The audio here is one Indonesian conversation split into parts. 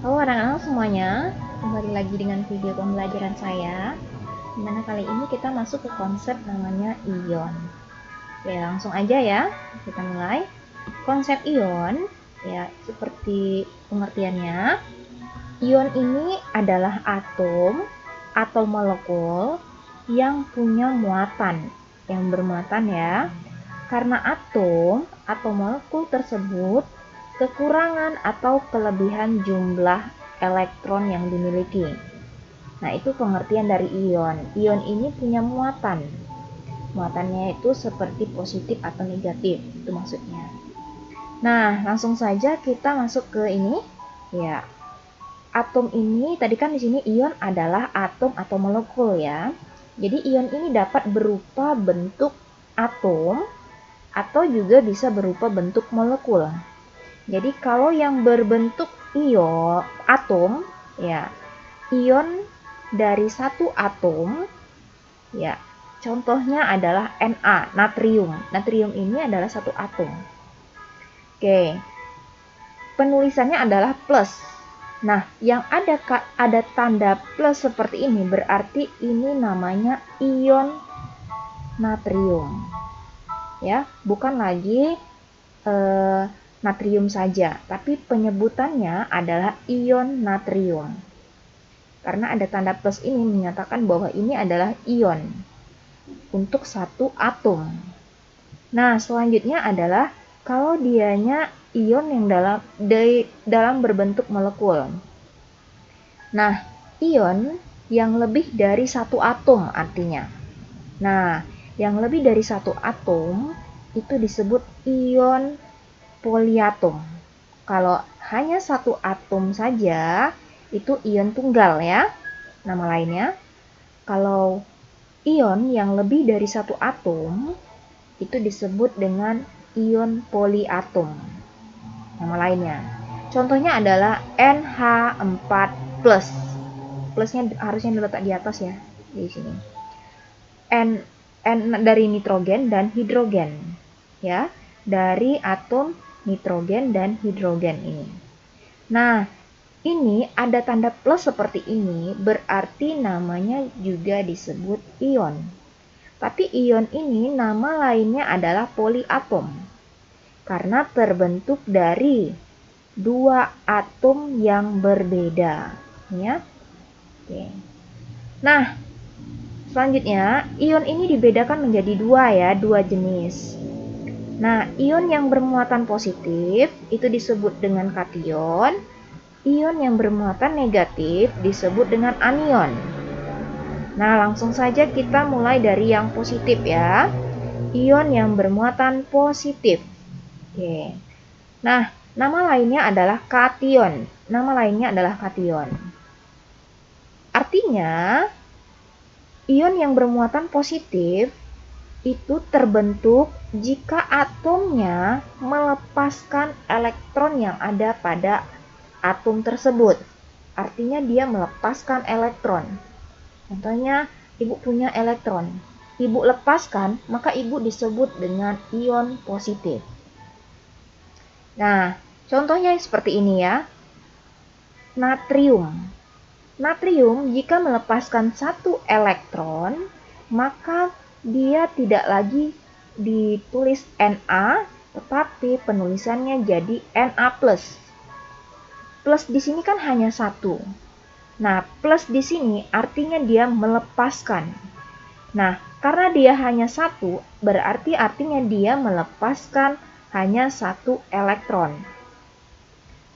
Halo anak-anak semuanya, kembali lagi dengan video pembelajaran saya. Dimana kali ini kita masuk ke konsep namanya ion. Oke, langsung aja ya, kita mulai. Konsep ion, ya seperti pengertiannya, ion ini adalah atom atau molekul yang punya muatan, yang bermuatan ya. Karena atom atau molekul tersebut kekurangan atau kelebihan jumlah elektron yang dimiliki. Nah, itu pengertian dari ion. Ion ini punya muatan. Muatannya itu seperti positif atau negatif, itu maksudnya. Nah, langsung saja kita masuk ke ini. Ya, atom ini tadi kan di sini ion adalah atom atau molekul ya. Jadi ion ini dapat berupa bentuk atom atau juga bisa berupa bentuk molekul. Jadi kalau yang berbentuk ion atom ya, ion dari satu atom ya, contohnya adalah Na, natrium. Natrium ini adalah satu atom. Oke. Penulisannya adalah plus. Nah, yang ada tanda plus seperti ini berarti ini namanya ion natrium. Ya, bukan lagi natrium saja, tapi penyebutannya adalah ion natrium. Karena ada tanda plus ini menyatakan bahwa ini adalah ion untuk satu atom. Nah, selanjutnya adalah kalau dianya ion yang dalam berbentuk molekul. Nah, ion yang lebih dari satu atom artinya. Nah, yang lebih dari satu atom itu disebut ion poliatom. Kalau hanya satu atom saja, itu ion tunggal ya, nama lainnya. Kalau ion yang lebih dari satu atom, itu disebut dengan ion poliatom, nama lainnya. Contohnya adalah NH4+. Plusnya harusnya diletak di atas ya, di sini. N dari nitrogen dan hidrogen, ya, dari atom nitrogen dan hidrogen ini. Nah, ini ada tanda plus seperti ini, berarti namanya juga disebut ion. Tapi ion ini nama lainnya adalah poliatom, karena terbentuk dari dua atom yang berbeda. Ya. Oke. Nah, selanjutnya, ion ini dibedakan menjadi dua jenis. Nah, ion yang bermuatan positif itu disebut dengan kation, ion yang bermuatan negatif disebut dengan anion. Nah, langsung saja kita mulai dari yang positif ya. Ion yang bermuatan positif. Oke. Nah, nama lainnya adalah kation. Nama lainnya adalah kation. Artinya, ion yang bermuatan positif itu terbentuk jika atomnya melepaskan elektron yang ada pada atom tersebut. Artinya dia melepaskan elektron. Contohnya, ibu punya elektron. Ibu lepaskan, maka ibu disebut dengan ion positif. Nah, contohnya seperti ini ya. Natrium. Natrium jika melepaskan satu elektron, maka dia tidak lagi ditulis Na, tetapi penulisannya jadi Na+. Plus di sini kan hanya satu. Nah, plus di sini artinya dia melepaskan. Nah, karena dia hanya satu, berarti artinya dia melepaskan hanya satu elektron.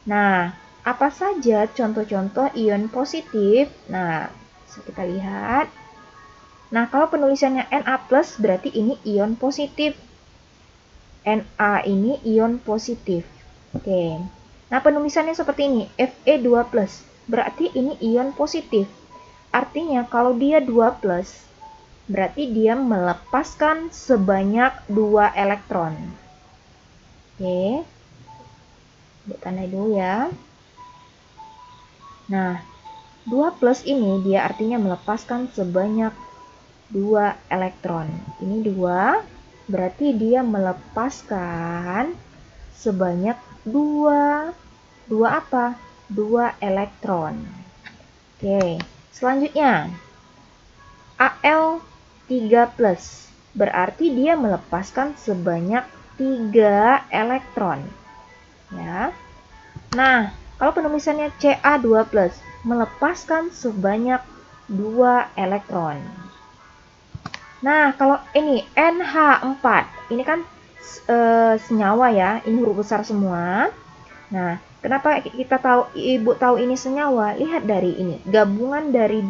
Nah, apa saja contoh-contoh ion positif? Nah, bisa kita lihat. Nah, kalau penulisannya Na+, berarti ini ion positif. Na ini ion positif. Oke. Nah, penulisannya seperti ini, Fe2+. Berarti ini ion positif. Artinya kalau dia 2+, berarti dia melepaskan sebanyak 2 elektron. Oke. Buat tanda dulu ya. Nah, 2+ ini dia artinya melepaskan sebanyak 2 elektron. Ini 2, berarti dia melepaskan sebanyak 2 apa? 2 elektron. Oke, selanjutnya Al3+, berarti dia melepaskan sebanyak 3 elektron. Ya. Nah, kalau penulisannya Ca2+, melepaskan sebanyak 2 elektron. Nah, kalau ini NH4, ini kan senyawa ya, ini huruf besar semua. Nah, kenapa kita tahu, Ibu tahu ini senyawa? Lihat dari ini, gabungan dari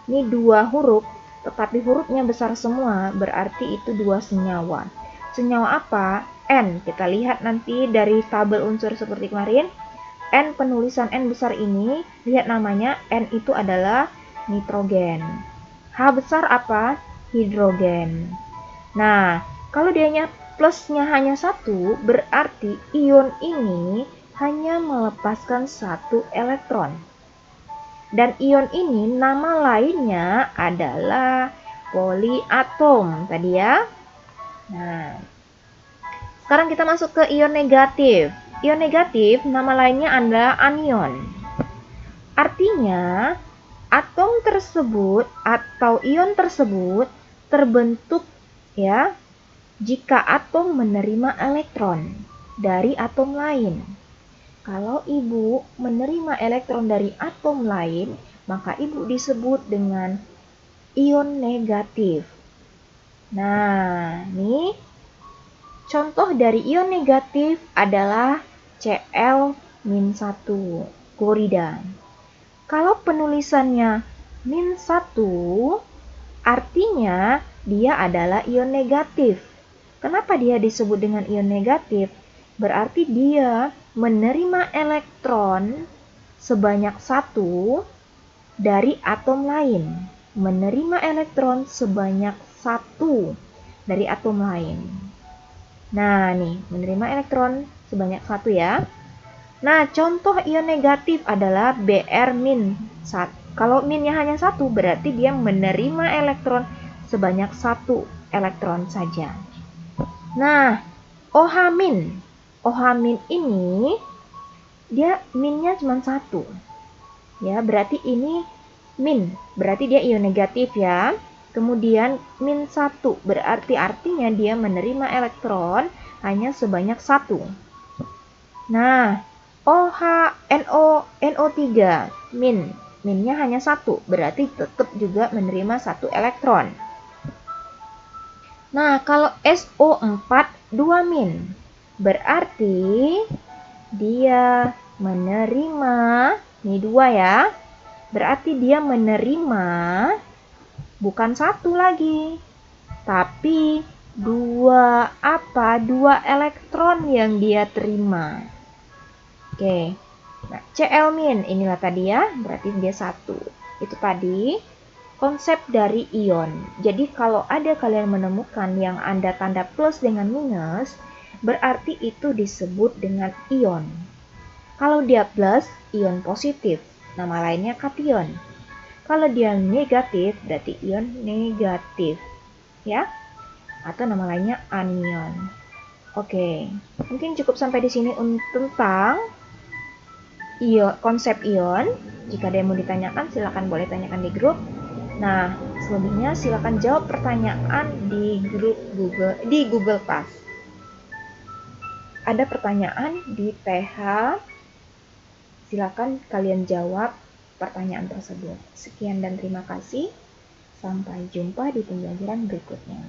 ini 2 huruf, tetapi hurufnya besar semua, berarti itu 2 senyawa. Senyawa apa? N. Kita lihat nanti dari tabel unsur seperti kemarin. N, penulisan N besar ini, lihat namanya, N itu adalah nitrogen. H besar apa? Hidrogen. Nah, kalau dianya plusnya hanya 1, berarti ion ini hanya melepaskan 1 elektron. Dan ion ini nama lainnya adalah poliatom tadi ya. Nah, sekarang kita masuk ke ion negatif. Ion negatif nama lainnya adalah anion. Artinya, atom tersebut atau ion tersebut terbentuk ya jika atom menerima elektron dari atom lain. Kalau Ibu menerima elektron dari atom lain, maka Ibu disebut dengan ion negatif. Nah, ini contoh dari ion negatif adalah Cl-1, klorida. Kalau penulisannya -1, artinya dia adalah ion negatif. Kenapa dia disebut dengan ion negatif? Berarti dia menerima elektron sebanyak 1 dari atom lain. Menerima elektron sebanyak 1 dari atom lain. Nah, nih, menerima elektron sebanyak 1 ya. Nah, contoh ion negatif adalah Br-1. Kalau minnya hanya 1, berarti dia menerima elektron sebanyak 1 elektron saja. Nah, OH-. OH- ini dia minnya cuma 1. Ya, berarti ini min, berarti dia ion negatif ya. Kemudian -1, berarti artinya dia menerima elektron hanya sebanyak 1. Nah, NO3 minnya hanya 1, berarti tetap juga menerima 1 elektron. Nah, kalau SO4 2-, berarti dia menerima, ini 2 ya, berarti dia menerima bukan 1 lagi, tapi 2 apa? 2 elektron yang dia terima. Oke, nah Cl- inilah tadi ya, berarti dia 1. Itu tadi konsep dari ion. Jadi kalau ada kalian menemukan yang ada tanda plus dengan minus, berarti itu disebut dengan ion. Kalau dia plus, ion positif, nama lainnya kation. Kalau dia negatif, berarti ion negatif, ya, atau nama lainnya anion. Oke, mungkin cukup sampai di sini tentang konsep ion. Jika ada yang mau ditanyakan, silakan boleh tanyakan di grup. Nah, selebihnya silakan jawab pertanyaan di grup Google Class. Ada pertanyaan di TH, silakan kalian jawab pertanyaan tersebut. Sekian dan terima kasih. Sampai jumpa di pembelajaran berikutnya.